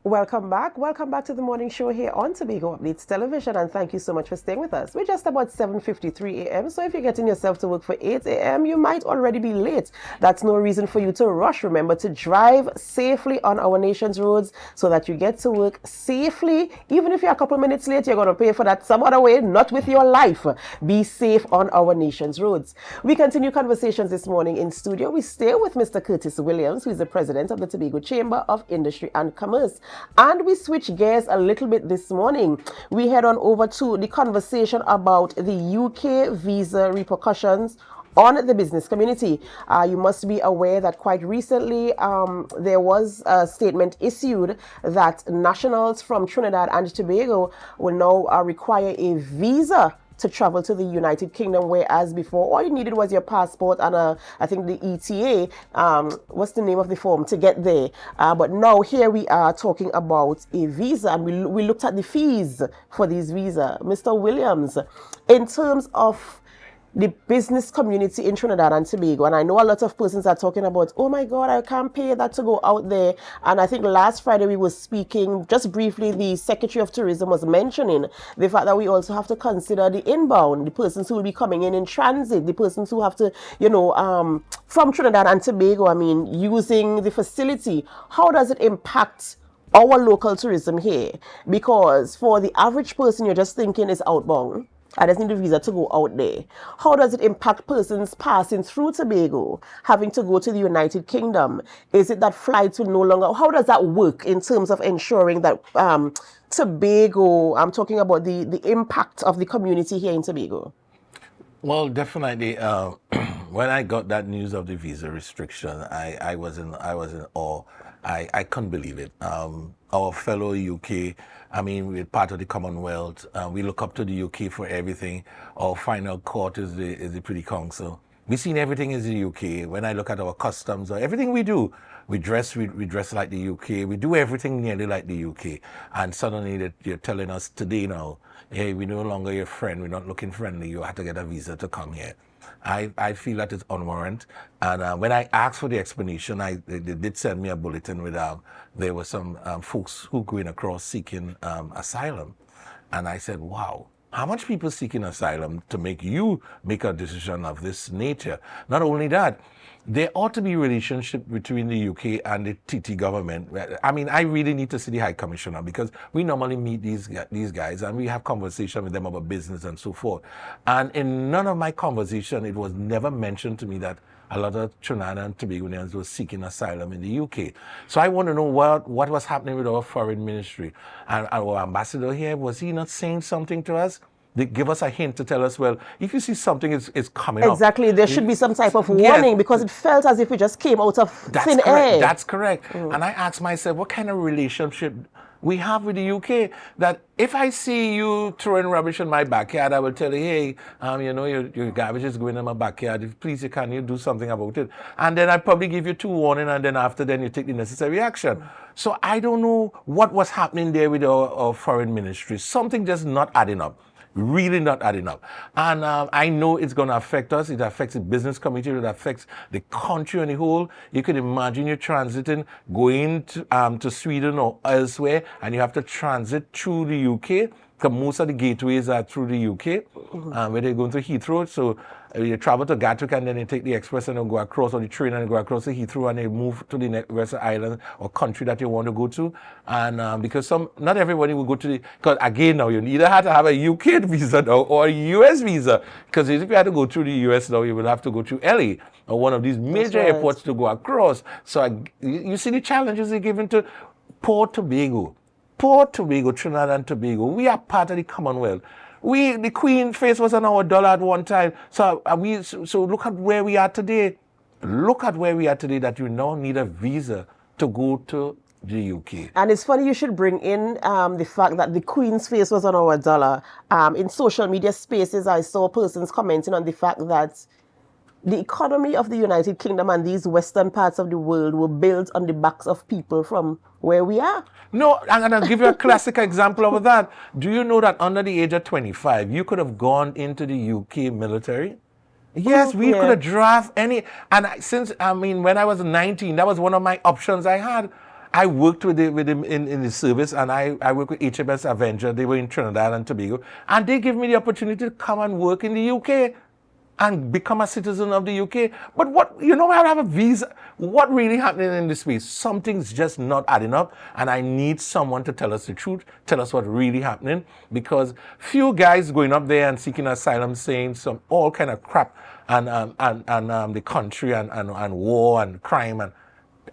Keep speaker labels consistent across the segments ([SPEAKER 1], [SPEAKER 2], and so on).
[SPEAKER 1] Welcome back. Welcome back to the morning show here on Tobago Updates Television, and thank you so much for staying with us. We're just about 7:53 a.m., so if you're getting yourself to work for 8 a.m., you might already be late. That's no reason for you to rush. Remember to drive safely on our nation's roads so that you get to work safely. Even if you're a couple minutes late, you're going to pay for that some other way, not with your life. Be safe on our nation's roads. We continue conversations this morning in studio. We stay with Mr. Curtis Williams, who is the president of the Tobago Chamber of Industry and Commerce. And we switch gears a little bit this morning. We head on over to the conversation about the UK visa repercussions on the business community. You must be aware that quite recently there was a statement issued that nationals from Trinidad and Tobago will now require a visa to travel to the United Kingdom, whereas before all you needed was your passport and I think the ETA, what's the name of the form, to get there. But now here we are talking about a visa, and we looked at the fees for these visas. Mr. Williams, in terms of the business community in Trinidad and Tobago, and I know a lot of persons are talking about, oh my God, I can't pay that to go out there. And I think last Friday we were speaking, just briefly, the Secretary of Tourism was mentioning the fact that we also have to consider the inbound, the persons who will be coming in transit, the persons who have to, from Trinidad and Tobago, using the facility. How does it impact our local tourism here? Because for the average person, you're just thinking is outbound. I just need a visa to go out there. How does it impact persons passing through Tobago, having to go to the United Kingdom? Is it that flights will no longer... How does that work in terms of ensuring that Tobago... I'm talking about the impact of the community here in Tobago.
[SPEAKER 2] Well, definitely. When I got that news of the visa restriction, I was in awe. I couldn't believe it. Our fellow UK, we're part of the Commonwealth. We look up to the UK for everything. Our final court is the Privy Council. We've seen everything is the UK. When I look at our customs or everything we do, we dress like the UK. We do everything nearly like the UK. And suddenly you're telling us today now, hey, we're no longer your friend. We're not looking friendly. You have to get a visa to come here. I feel that it's unwarranted. And when I asked for the explanation, they did send me a bulletin with, there were some folks who going across seeking asylum. And I said, wow, how much people seeking asylum to make you make a decision of this nature? Not only that, there ought to be a relationship between the UK and the TT government. I really need to see the High Commissioner, because we normally meet these guys and we have conversation with them about business and so forth. And in none of my conversation, it was never mentioned to me that a lot of Trinidad and Tobagonians were seeking asylum in the UK. So I want to know what was happening with our foreign ministry. And our ambassador here, was he not saying something to us? They give us a hint to tell us, well, if you see something is coming up.
[SPEAKER 1] Exactly, there should be some type of warning, because it felt as if it just came out of thin air.
[SPEAKER 2] That's correct. And I asked myself, what kind of relationship we have with the UK, that if I see you throwing rubbish in my backyard, I will tell you, hey, your garbage is going in my backyard. Please, can you do something about it? And then I probably give you 2 warnings, and then after then you take the necessary action. So I don't know what was happening there with our foreign ministry. Something just not adding up. Really not adding up. And I know it's going to affect us. It affects the business community. It affects the country on the whole. You can imagine you're transiting, going to Sweden or elsewhere, and you have to transit through the UK, because most of the gateways are through the UK, where they're going to Heathrow. So you travel to Gatwick, and then you take the express and you go across, or the train and you go across to Heathrow, and you move to the next island or country that you want to go to. And because not everybody will go to because again now you either have to have a UK visa now or a US visa. Because if you had to go through the US now, you will have to go through LA or one of these major airports to go across. So you see the challenges they're given to poor Tobago. Poor Tobago, Trinidad and Tobago. We are part of the Commonwealth. The Queen face was on our dollar at one time. So look at where we are today. Look at where we are today, that you now need a visa to go to the UK.
[SPEAKER 1] And it's funny you should bring in the fact that the Queen's face was on our dollar. In social media spaces, I saw persons commenting on the fact that the economy of the United Kingdom and these western parts of the world were built on the backs of people from where we are.
[SPEAKER 2] No, I'm going to give you a classic example of that. Do you know that under the age of 25, you could have gone into the UK military? Yes, we could have drafted any. And when I was 19, that was one of my options I had. I worked with them in the service, and I worked with HMS Avenger. They were in Trinidad and Tobago, and they gave me the opportunity to come and work in the UK and become a citizen of the UK. But I have a visa. What really happening in this space? Something's just not adding up, and I need someone to tell us the truth, tell us what really happening, because few guys going up there and seeking asylum saying some all kind of crap and the country and war and crime, and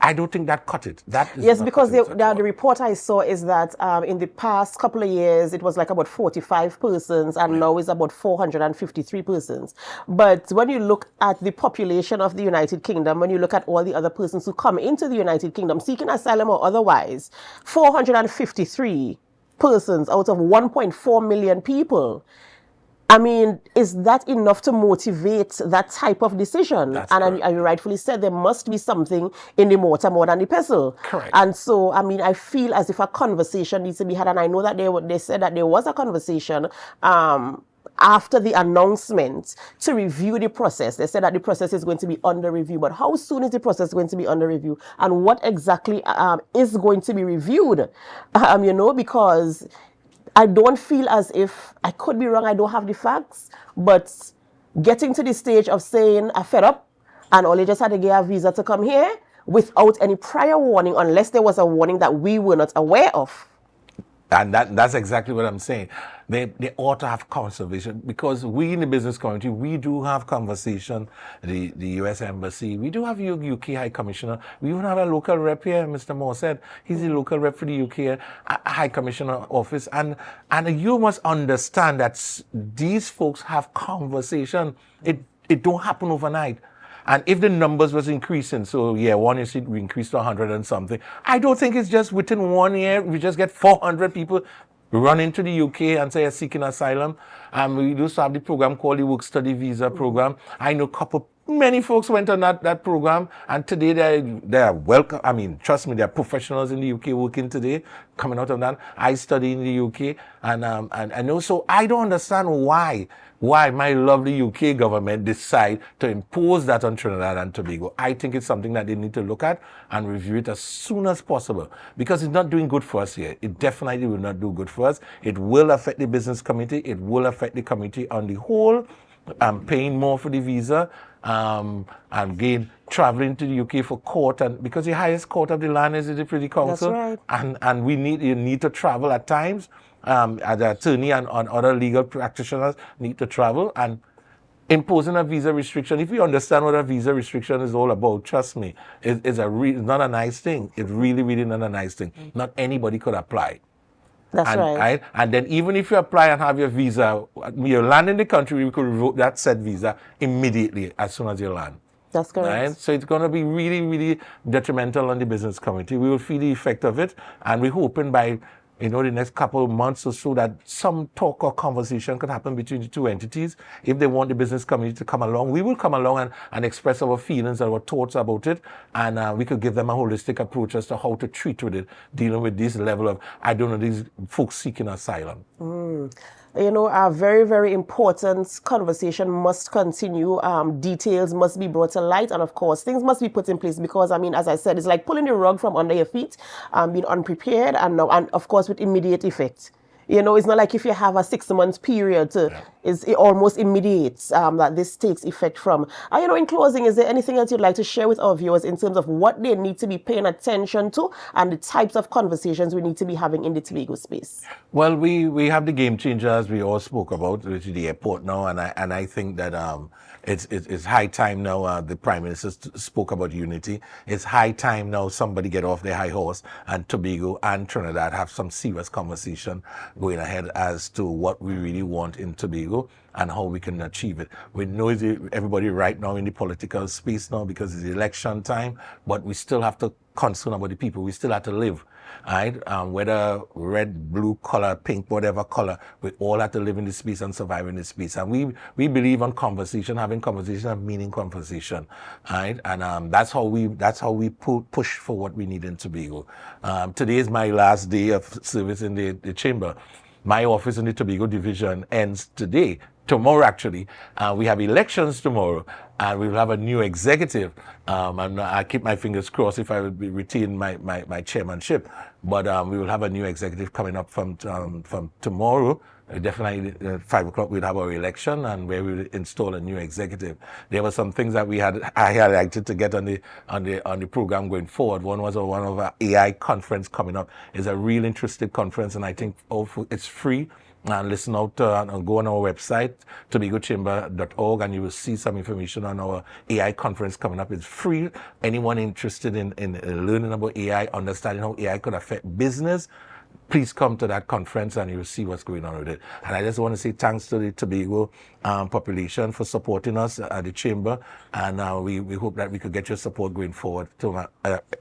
[SPEAKER 2] I don't think that cut it. That is
[SPEAKER 1] Yes,
[SPEAKER 2] not
[SPEAKER 1] because
[SPEAKER 2] cutting it at all.
[SPEAKER 1] the report I saw is that in the past couple of years, it was like about 45 persons, and now it's about 453 persons. But when you look at the population of the United Kingdom, when you look at all the other persons who come into the United Kingdom, seeking asylum or otherwise, 453 persons out of 1.4 million people. I mean, is that enough to motivate that type of decision?
[SPEAKER 2] That's
[SPEAKER 1] And
[SPEAKER 2] correct.
[SPEAKER 1] I rightfully said there must be something in the mortar more than the pestle.
[SPEAKER 2] Correct.
[SPEAKER 1] And so, I mean, I feel as if a conversation needs to be had. And I know that they said that there was a conversation after the announcement to review the process. They said that the process is going to be under review. But how soon is the process going to be under review? And what exactly is going to be reviewed? Because I don't feel as if, I could be wrong, I don't have the facts, but getting to the stage of saying I fed up and all, just had to get a visa to come here without any prior warning, unless there was a warning that we were not aware of.
[SPEAKER 2] And that's exactly what I'm saying. They ought to have conversation, because we in the business community, we do have conversation. The U.S. Embassy, we do have UK High Commissioner. We even have a local rep here, Mr. Moore said. He's the local rep for the UK High Commissioner office. And you must understand that these folks have conversation. It don't happen overnight. And if the numbers was increasing, so yeah, 1 year we increased to 100 and something, I don't think it's just within 1 year we just get 400 people run into the UK and say seeking asylum. We used to have the program called the Work Study Visa Program. I know many folks went on that program, and today they're welcome. I mean, trust me, there are professionals in the UK working today, coming out of that. I study in the UK, and I know, so I don't understand why my lovely UK government decide to impose that on Trinidad and Tobago. I think it's something that they need to look at and review it as soon as possible, because it's not doing good for us here. It definitely will not do good for us. It will affect the business community. It will affect the community on the whole. Paying more for the visa, and again traveling to the UK for court, and because the highest court of the land is the Privy Council.
[SPEAKER 1] That's right.
[SPEAKER 2] And you need to travel at times. As an attorney and other legal practitioners need to travel, and imposing a visa restriction. If you understand what a visa restriction is all about, trust me, it's not a nice thing. It's really, really not a nice thing. Not anybody could apply.
[SPEAKER 1] That's right.
[SPEAKER 2] And then even if you apply and have your visa, you land in the country, we could revoke that said visa immediately as soon as you land.
[SPEAKER 1] That's correct.
[SPEAKER 2] Right? So it's going to be really, really detrimental on the business community. We will feel the effect of it, and we're hoping by the next couple of months or so that some talk or conversation could happen between the two entities. If they want the business community to come along, we will come along and express our feelings and our thoughts about it, and we could give them a holistic approach as to how to treat with it, dealing with this level of, these folks seeking asylum.
[SPEAKER 1] A very, very important conversation must continue. Details must be brought to light. And of course, things must be put in place, because, I mean, as I said, it's like pulling the rug from under your feet, being unprepared, and of course, with immediate effect. It's not like if you have a 6-month period it's almost immediate that this takes effect from. In closing, is there anything else you'd like to share with our viewers in terms of what they need to be paying attention to and the types of conversations we need to be having in the Tobago space?
[SPEAKER 2] Well, we have the game changers we all spoke about, which is the airport now, and I think that it's high time now. The Prime Minister spoke about unity. It's high time now somebody get off their high horse, and Tobago and Trinidad have some serious conversation going ahead as to what we really want in Tobago and how we can achieve it. We know everybody right now in the political space now, because it's election time, but we still have to concern about the people. We still have to live, right? Whether red, blue color, pink, whatever color, we all have to live in this space and survive in this space. And we believe on conversation, having conversation and meaning conversation, right? And that's how we push for what we need in Tobago. Today is my last day of service in the chamber. My office in the Tobago division ends today, tomorrow actually. We have elections tomorrow, and we will have a new executive. And I keep my fingers crossed if I will be retain my chairmanship. But we will have a new executive coming up from tomorrow. Definitely at 5 o'clock we'll have our election, and where we will install a new executive. There were some things that I highlighted to get on the program going forward. One was one of our AI conference coming up. It's a real interesting conference, and I think it's free. And listen out and go on our website, tobagochamber.org, and you will see some information on our AI conference coming up. It's free. Anyone interested in learning about AI, understanding how AI could affect business, please come to that conference and you'll see what's going on with it. And I just want to say thanks to the Tobago population for supporting us at the Chamber. And we hope that we could get your support going forward to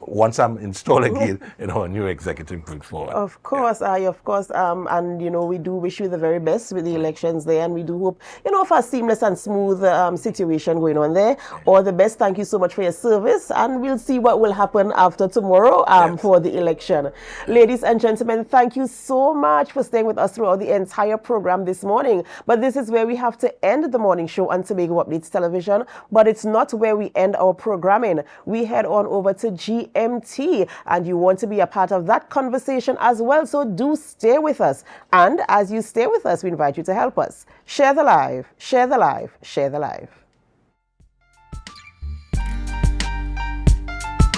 [SPEAKER 2] once I'm installed again, a new executive going forward.
[SPEAKER 1] Of course, and we do wish you the very best with the elections there, and we do hope, for a seamless and smooth situation going on there. All the best. Thank you so much for your service, and we'll see what will happen after tomorrow for the election. Ladies and gentlemen, thank you so much for staying with us throughout the entire program this morning. But this is where we have to end the morning show on Tobago Updates Television, but it's not where we end our programming. We head on over to GMT, and you want to be a part of that conversation as well, so do stay with us. And as you stay with us, we invite you to help us. Share the live, share the live, share the live.